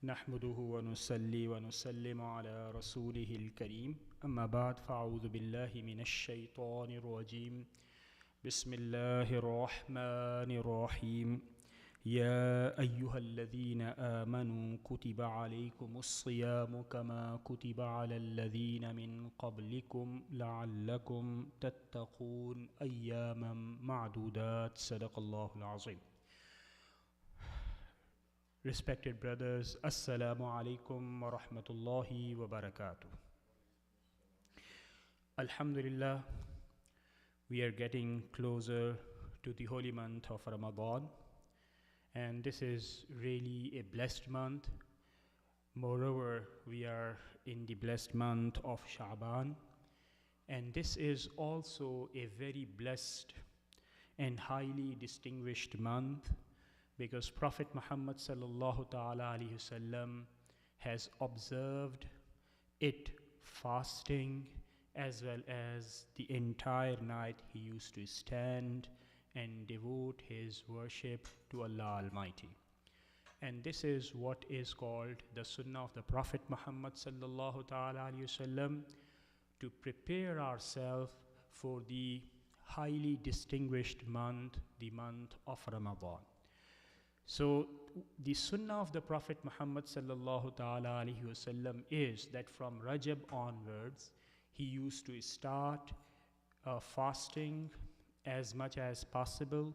نحمده ونصلي ونسلم على رسوله الكريم أما بعد فأعوذ بالله من الشيطان الرجيم بسم الله الرحمن الرحيم يا أيها الذين آمنوا كتب عليكم الصيام كما كتب على الذين من قبلكم لعلكم تتقون أياما معدودات صدق الله العظيم. Respected brothers, Assalamu alaikum wa rahmatullahi wa barakatuh. Alhamdulillah, we are getting closer to the holy month of Ramadan, and this is really a blessed month. Moreover, we are in the blessed month of Sha'ban, and this is also a very blessed and highly distinguished month, because Prophet Muhammad sallallahu ta'ala alayhi wasallam has observed it fasting, as well as the entire night he used to stand and devote his worship to Allah Almighty. And this is what is called the Sunnah of the Prophet Muhammad sallallahu ta'ala alayhi wasallam, to prepare ourselves for the highly distinguished month, the month of Ramadan. So the Sunnah of the Prophet Muhammad sallallahu ta'ala alayhi wasallam is that from Rajab onwards, he used to start fasting as much as possible,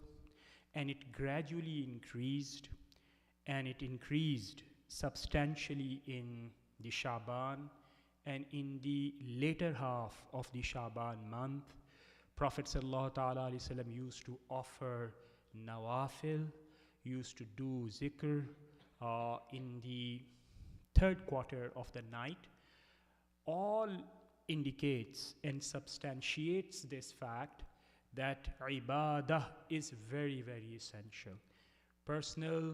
and it gradually increased, and it increased substantially in the Sha'ban, and in the later half of the Sha'ban month, Prophet sallallahu ta'ala alayhi wasallam used to offer nawafil, used to do zikr in the third quarter of the night. All indicates and substantiates this fact that ibadah is very, very essential. Personal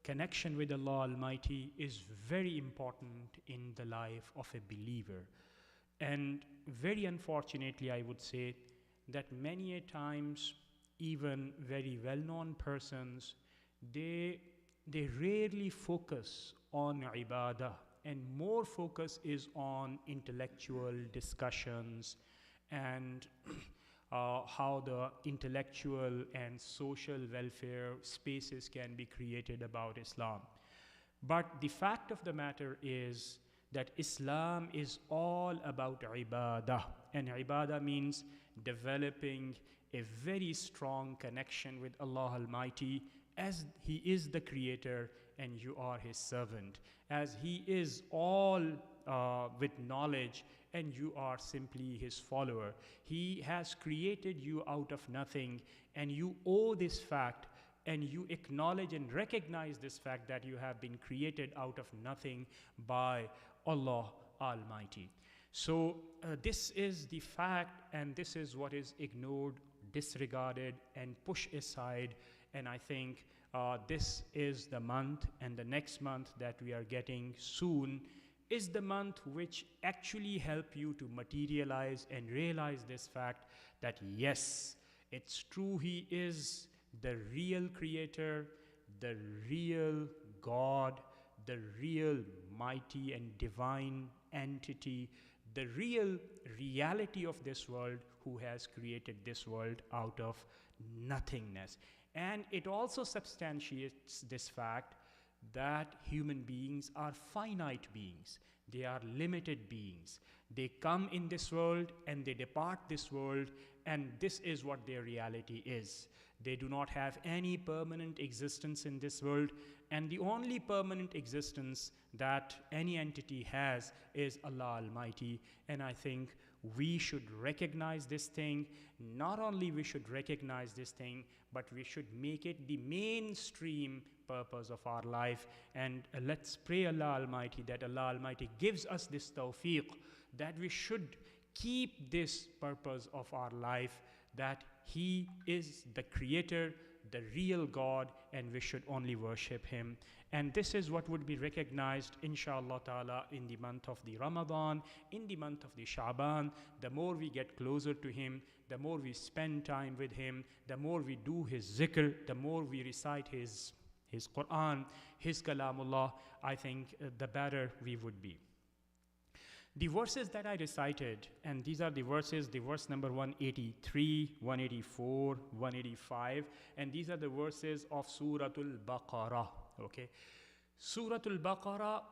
connection with Allah Almighty is very important in the life of a believer. And very unfortunately, I would say that many a times, even very well-known persons, they rarely focus on ibadah, and more focus is on intellectual discussions and how the intellectual and social welfare spaces can be created about Islam. But the fact of the matter is that Islam is all about ibadah, and ibadah means developing a very strong connection with Allah Almighty, as He is the creator and you are His servant, as He is all with knowledge and you are simply His follower. He has created you out of nothing, and you owe this fact, and you acknowledge and recognize this fact that you have been created out of nothing by Allah Almighty. So this is the fact, and this is what is ignored, disregarded, and pushed aside. And I think this is the month, and the next month that we are getting soon is the month which actually help you to materialize and realize this fact that yes, it's true, He is the real creator, the real God, the real mighty and divine entity, the real reality of this world, who has created this world out of nothingness. And it also substantiates this fact that human beings are finite beings. They are limited beings. They come in this world and they depart this world, and this is what their reality is. They do not have any permanent existence in this world, and the only permanent existence that any entity has is Allah Almighty. And I think we should recognize this thing. Not only we should recognize this thing, but we should make it the mainstream purpose of our life. And let's pray Allah Almighty that Allah Almighty gives us this tawfiq, that we should keep this purpose of our life, that He is the creator, the real God, and we should only worship Him. And this is what would be recognized, inshallah ta'ala, in the month of the Ramadan, in the month of the Sha'ban. The more we get closer to Him, the more we spend time with Him, the more we do His zikr, the more we recite His His Quran, His Kalamullah, I think the better we would be. The verses that I recited, and these are the verses, the verse number 183, 184, 185, and these are the verses of Suratul Baqarah, okay? Suratul Baqarah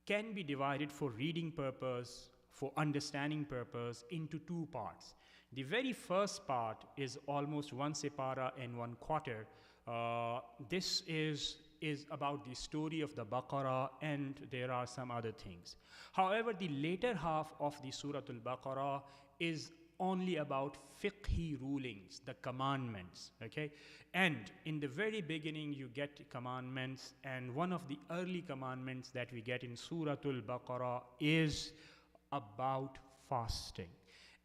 can be divided for reading purpose, for understanding purpose, into two parts. The very first part is almost one separa and one quarter. This is about the story of the Baqarah, and there are some other things. However, the later half of the Suratul Baqarah is only about fiqhi rulings, the commandments, okay? And in the very beginning, you get commandments, and one of the early commandments that we get in Suratul Baqarah is about fasting.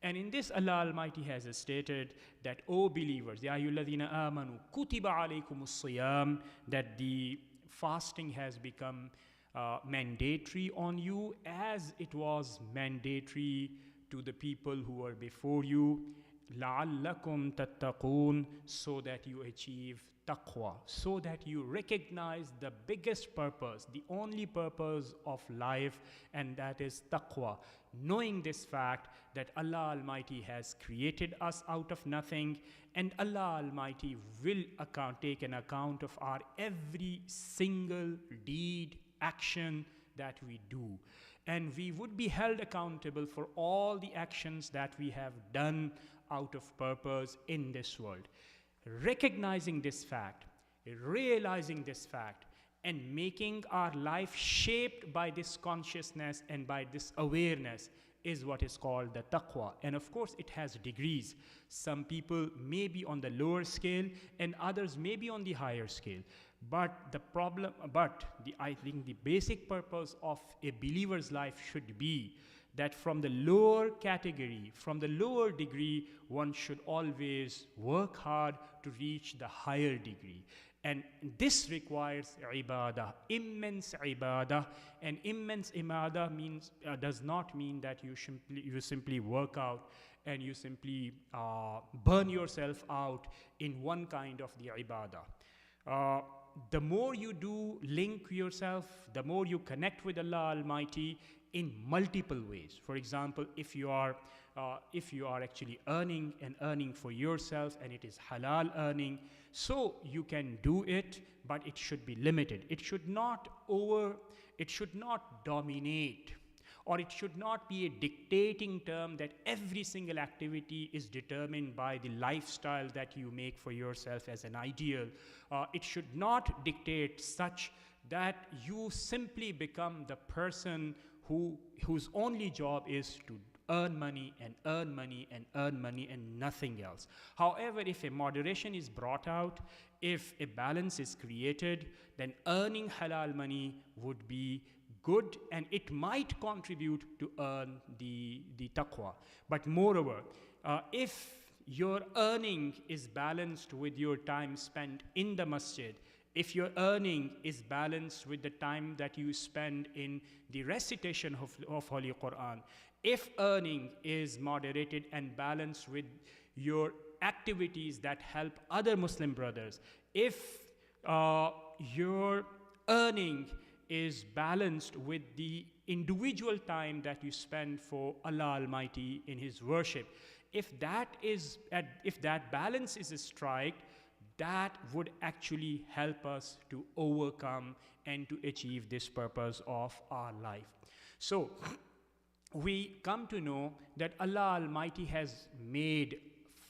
And in this, Allah Almighty has stated that, O believers, Ya ayyuhalladhina amanu, kutiba alaykumus siyam, that the fasting has become mandatory on you as it was mandatory to the people who were before you, la'allakum tattaqoon, so that you achieve taqwa, so that you recognize the biggest purpose, the only purpose of life, and that is taqwa. Knowing this fact that Allah Almighty has created us out of nothing, and Allah Almighty will take an account of our every single deed, action that we do. And we would be held accountable for all the actions that we have done out of purpose in this world. Recognizing this fact, realizing this fact, and making our life shaped by this consciousness and by this awareness is what is called the taqwa. And of course, it has degrees. Some people may be on the lower scale and others may be on the higher scale. But I think the basic purpose of a believer's life should be that from the lower category, from the lower degree, one should always work hard to reach the higher degree. And this requires ibadah, immense ibadah. And immense ibadah does not mean that you simply work out and you simply burn yourself out in one kind of the ibadah. The more you do link yourself, the more you connect with Allah Almighty in multiple ways. For example, if you are actually earning for yourself, and it is halal earning, so you can do it, but it should be limited. It should not dominate, or it should not be a dictating term that every single activity is determined by the lifestyle that you make for yourself as an ideal. It should not dictate such that you simply become the person whose only job is to earn money and earn money and earn money and nothing else. However, if a moderation is brought out, if a balance is created, then earning halal money would be good, and it might contribute to earn the taqwa. But moreover, if your earning is balanced with your time spent in the masjid, if your earning is balanced with the time that you spend in the recitation of Holy Quran, if earning is moderated and balanced with your activities that help other Muslim brothers, if your earning is balanced with the individual time that you spend for Allah Almighty in His worship, if that balance is struck, that would actually help us to overcome and to achieve this purpose of our life. So we come to know that Allah Almighty has made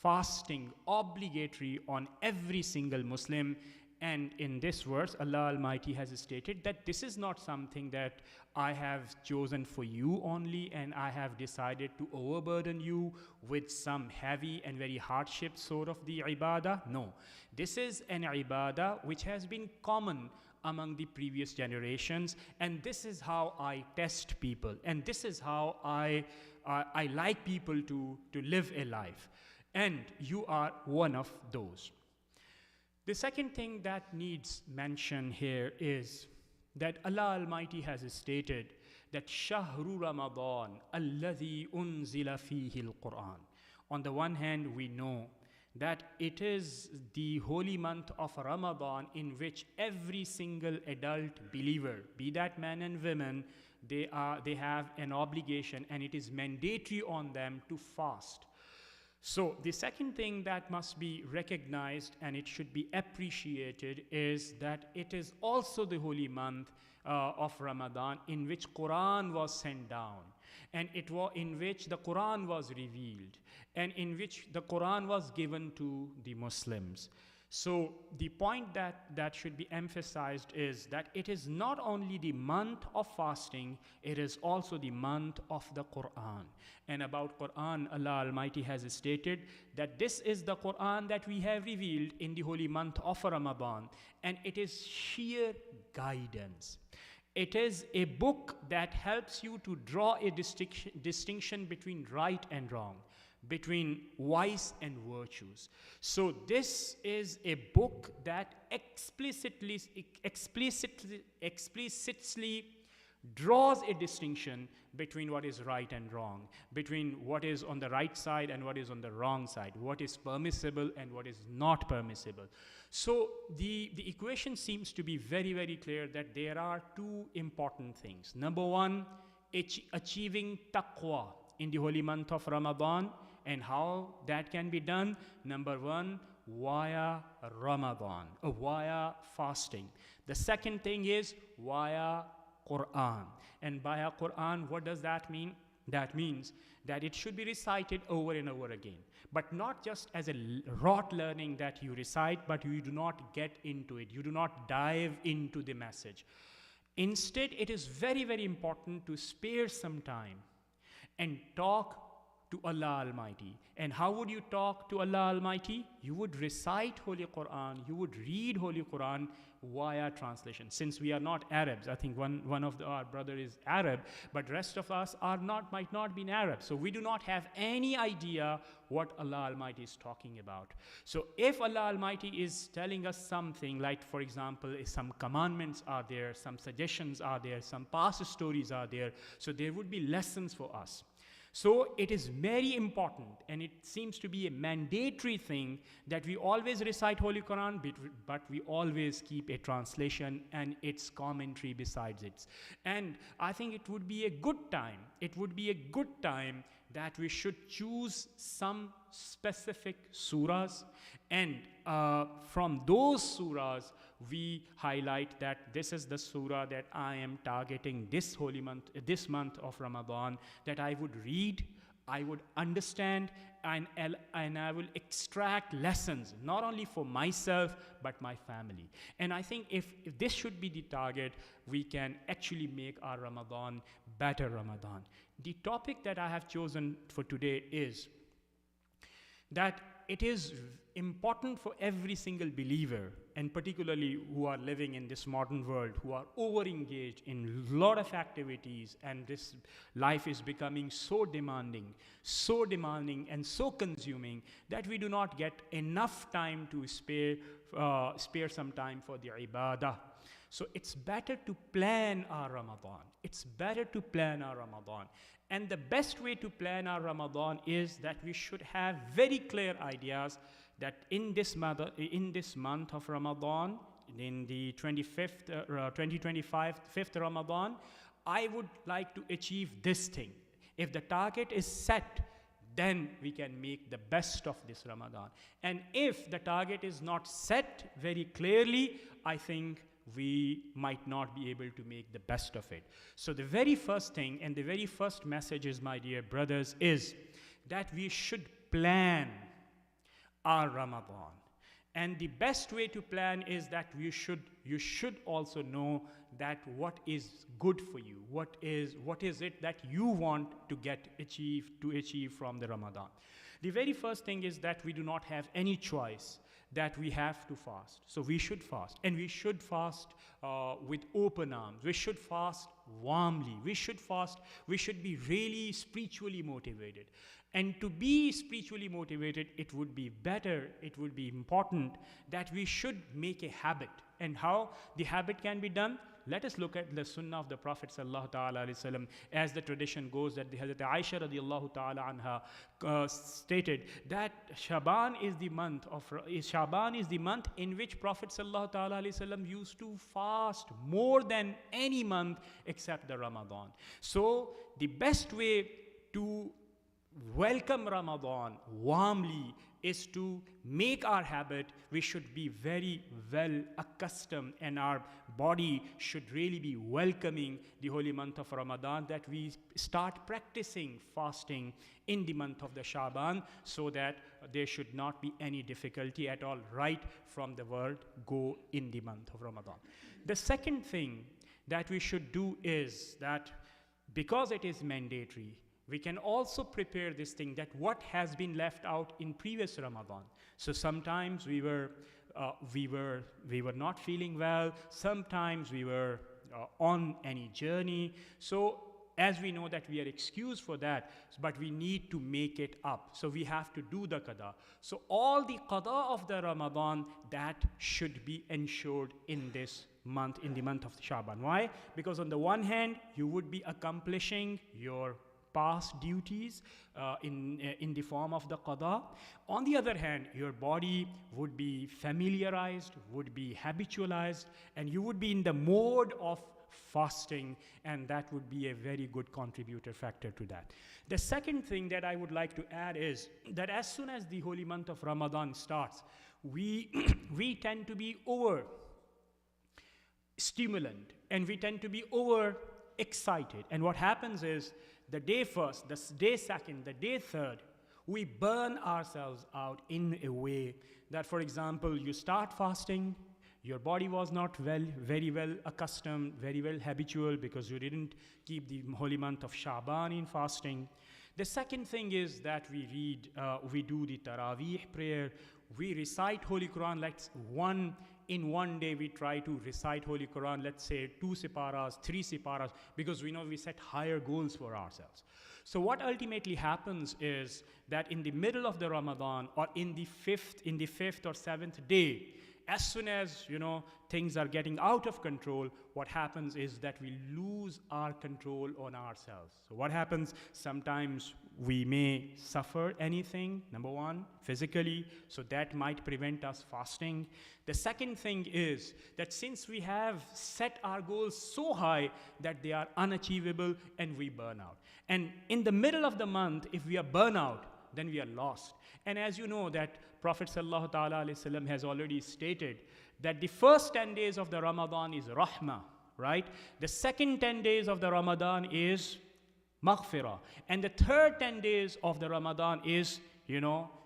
fasting obligatory on every single Muslim. And in this verse, Allah Almighty has stated that this is not something that I have chosen for you only, and I have decided to overburden you with some heavy and very hardship sort of the ibadah. No, this is an ibadah which has been common among the previous generations, and this is how I test people, and this is how I like people to live a life. And you are one of those. The second thing that needs mention here is that Allah Almighty has stated that Shahru Ramadan alladhi unzila fihi al-Quran. On the one hand, we know that it is the holy month of Ramadan in which every single adult believer, be that man and women, they have an obligation, and it is mandatory on them to fast. So the second thing that must be recognized and it should be appreciated is that it is also the holy month of Ramadan in which Quran was sent down, and in which the Quran was revealed, and in which the Quran was given to the Muslims. So the point that should be emphasized is that it is not only the month of fasting, it is also the month of the Quran. And about Quran, Allah Almighty has stated that this is the Quran that we have revealed in the holy month of Ramadan, and it is sheer guidance. It is a book that helps you to draw a distinction between right and wrong, between vice and virtues. So this is a book that explicitly draws a distinction between what is right and wrong, between what is on the right side and what is on the wrong side, what is permissible and what is not permissible. So the equation seems to be very, very clear that there are two important things. Number one, achieving taqwa in the holy month of Ramadan, and how that can be done. Number one, via Ramadan, via fasting. The second thing is via Quran. And via Quran, what does that mean? That means that it should be recited over and over again, but not just as a rote learning that you recite, but you do not get into it. You do not dive into the message. Instead, it is very, very important to spare some time and talk to Allah Almighty. And how would you talk to Allah Almighty? You would recite Holy Quran, you would read Holy Quran via translation. Since we are not Arabs, I think one of our brother is Arab, but rest of us might not be Arab. So we do not have any idea what Allah Almighty is talking about. So if Allah Almighty is telling us something, like for example, some commandments are there, some suggestions are there, some past stories are there, so there would be lessons for us. So it is very important, and it seems to be a mandatory thing that we always recite Holy Quran, but we always keep a translation and its commentary besides it. And I think it would be a good time that we should choose some specific surahs, and from those surahs we highlight that this is the surah that I am targeting this month of Ramadan, that I would read, I would understand, and I will extract lessons, not only for myself, but my family. And I think if this should be the target, we can actually make our Ramadan better Ramadan. The topic that I have chosen for today is that it is important for every single believer, and particularly who are living in this modern world, who are over-engaged in a lot of activities, and this life is becoming so demanding and so consuming that we do not get enough time to spare some time for the ibadah. So it's better to plan our Ramadan. And the best way to plan our Ramadan is that we should have very clear ideas that in this month of Ramadan, in the 2025 5th Ramadan, I would like to achieve this thing. If the target is set, then we can make the best of this Ramadan. And if the target is not set very clearly, I think we might not be able to make the best of it. So the very first thing and the very first message is, my dear brothers, is that we should plan our Ramadan. And the best way to plan is that you should also know that what is good for you, what is it that you want to achieve from the Ramadan. The very first thing is that we do not have any choice, that we have to fast. So we should fast, and we should fast with open arms. We should fast warmly. We should be really spiritually motivated. And to be spiritually motivated, it would be important that we should make a habit. And how the habit can be done? let us look at the sunnah of the Prophet sallallahu ta'ala alayhi wasallam. As the tradition goes, that the Hazrat Aisha radiallahu ta'ala anha stated that Shaban is the month in which Prophet sallallahu ta'ala alayhi wasallam used to fast more than any month except the Ramadan. So the best way to welcome Ramadan warmly is to make our habit. We should be very well accustomed, and our body should really be welcoming the holy month of Ramadan, that we start practicing fasting in the month of the Shaban, so that there should not be any difficulty at all right from the word go in the month of Ramadan. The second thing that we should do is that, because it is mandatory, we can also prepare this thing, that what has been left out in previous Ramadan. So sometimes we were not feeling well. Sometimes we were on any journey. So as we know that we are excused for that, but we need to make it up. So we have to do the qada. So all the qada of the Ramadan, that should be ensured in this month, in the month of Shaban. Why? Because on the one hand, you would be accomplishing your past duties in the form of the qada. On the other hand, your body would be familiarized, would be habitualized, and you would be in the mode of fasting, and that would be a very good contributor factor to that. The second thing that I would like to add is that as soon as the holy month of Ramadan starts, we tend to be over stimulant, and we tend to be over excited. And what happens is, the day first, the day second, the day third, we burn ourselves out in a way that, for example, you start fasting, your body was not very well accustomed, very well habitual, because you didn't keep the holy month of Shaban in fasting. The second thing is that we do the Taraweeh prayer, we recite Holy Quran. In one day we try to recite Holy Quran, let's say 2 siparas, 3 siparas, because we know we set higher goals for ourselves. So what ultimately happens is that in the middle of the Ramadan, or in the fifth or seventh day, as soon as things are getting out of control, what happens is that we lose our control on ourselves. So what happens? Sometimes we may suffer anything, number one, physically, so that might prevent us fasting. The second thing is that since we have set our goals so high that they are unachievable, and we burn out. And in the middle of the month, if we are burnout, then we are lost. And as you know, that Prophet sallallahu ta'ala alayhi wasallam has already stated that the first 10 days of the Ramadan is rahmah, right? The second 10 days of the Ramadan is maghfirah. And the third 10 days of the Ramadan is,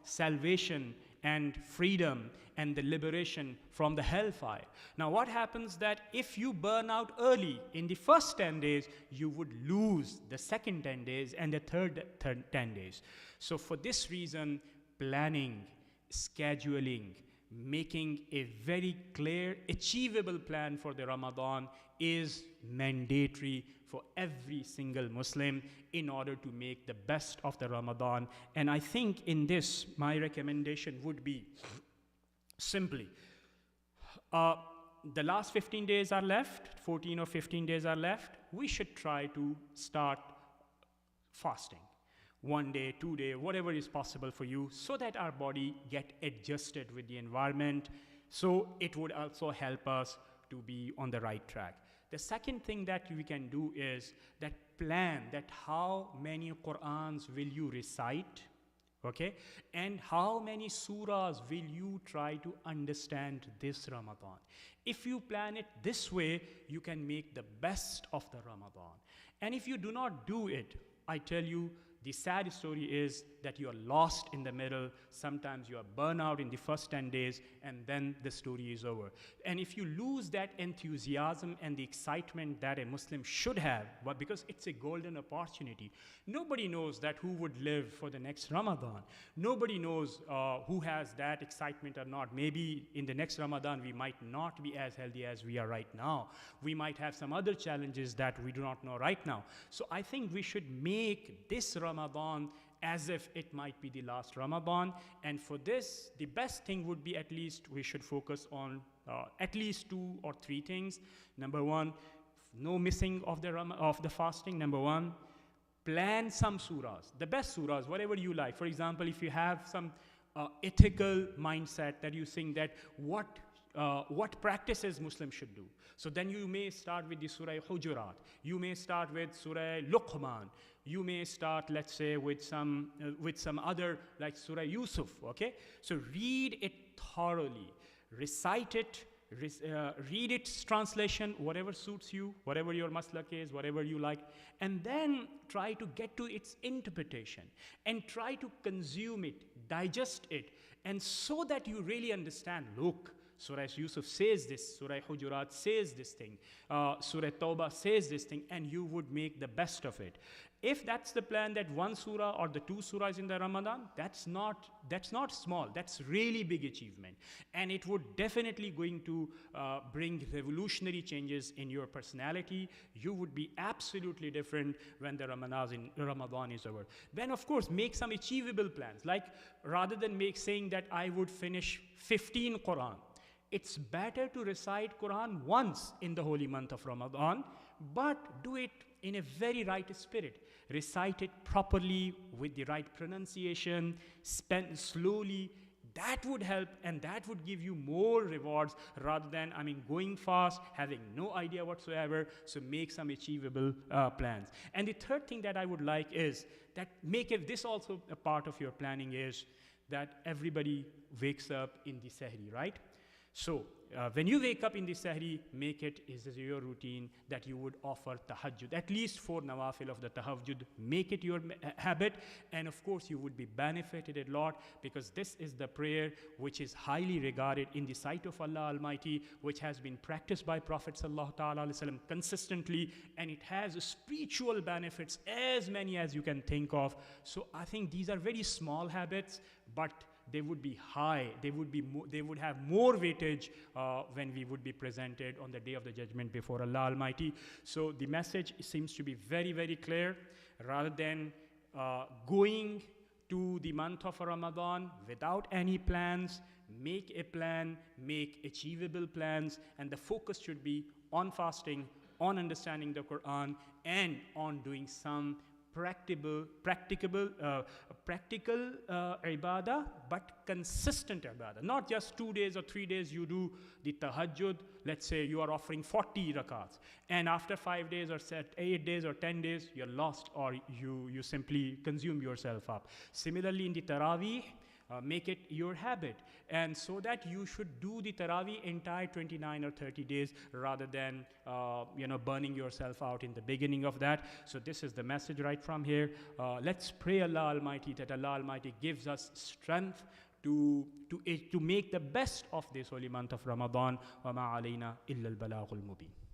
salvation and freedom and the liberation from the hellfire. Now what happens that if you burn out early in the first 10 days, you would lose the second 10 days and the third 10 days. So for this reason, planning, scheduling, making a very clear, achievable plan for the Ramadan is mandatory for every single Muslim in order to make the best of the Ramadan. And I think in this, my recommendation would be simply, the last 15 days are left, 14 or 15 days are left, we should try to start fasting. 1 day, 2 day, whatever is possible for you, so that our body get adjusted with the environment. So it would also help us to be on the right track. The second thing that we can do is that plan that how many Qur'ans will you recite, okay? And how many surahs will you try to understand this Ramadan? If you plan it this way, you can make the best of the Ramadan. And if you do not do it, I tell you, the sad story is that you are lost in the middle. Sometimes you are burnt out in the first 10 days, and then the story is over. And if you lose that enthusiasm and the excitement that a Muslim should have, but because it's a golden opportunity, nobody knows that who would live for the next Ramadan. Nobody knows who has that excitement or not. Maybe in the next Ramadan, we might not be as healthy as we are right now. We might have some other challenges that we do not know right now. So I think we should make this Ramadan as if it might be the last Ramadan. And for this, the best thing would be, at least we should focus on at least 2 or 3 things. Number one, no missing of the fasting, number one. Plan some surahs, the best surahs, whatever you like. For example, if you have some ethical mindset that you think that what practices Muslims should do. So then you may start with the Surah Hujurat. You may start with Surah Luqman. You may start, let's say, with some other, like Surah Yusuf, okay? So read it thoroughly. Recite it. Read its translation, whatever suits you, whatever your maslak is, whatever you like, and then try to get to its interpretation and try to consume it, digest it, and so that you really understand, look, Surah Yusuf says this, Surah Hujurat says this thing, Surah Tawbah says this thing, and you would make the best of it. If that's the plan, that one surah or the two surahs in the Ramadan, that's not small. That's really big achievement. And it would definitely going to bring revolutionary changes in your personality. You would be absolutely different when the Ramadan is over. Then, of course, make some achievable plans. Like, rather than saying that I would finish 15 Quran, it's better to recite Quran once in the holy month of Ramadan, but do it in a very right spirit. Recite it properly with the right pronunciation, spend slowly. That would help, and that would give you more rewards rather than, going fast, having no idea whatsoever. So make some achievable plans. And the third thing that I would like is that this also a part of your planning is that everybody wakes up in the Sahri, right? So when you wake up in the Sahri, make it is your routine that you would offer tahajjud, at least 4 nawafil of the tahajjud. Make it your habit, and of course you would be benefited a lot, because this is the prayer which is highly regarded in the sight of Allah Almighty, which has been practiced by Prophet sallallahu ta'ala alaihi wasallam consistently, and it has spiritual benefits as many as you can think of. So I think these are very small habits, but they would be high, they would have more weightage when we would be presented on the day of the judgment before Allah Almighty. So the message seems to be very, very clear. Rather than going to the month of Ramadan without any plans, make a plan, make achievable plans, and the focus should be on fasting, on understanding the Quran, and on doing some practical ibadah, but consistent ibadah. Not just 2 days or 3 days you do the tahajjud. Let's say you are offering 40 rakats, and after 5 days or 8 days or 10 days, you're lost, or you simply consume yourself up. Similarly, in the Taraweeh, make it your habit, and so that you should do the Taraweeh entire 29 or 30 days rather than burning yourself out in the beginning of that. So this is the message right from here. Let's pray Allah Almighty that Allah Almighty gives us strength to make the best of this holy month of Ramadan. وَمَا عَلَيْنَا إِلَّا الْبَلَاغُ الْمُبِينُ.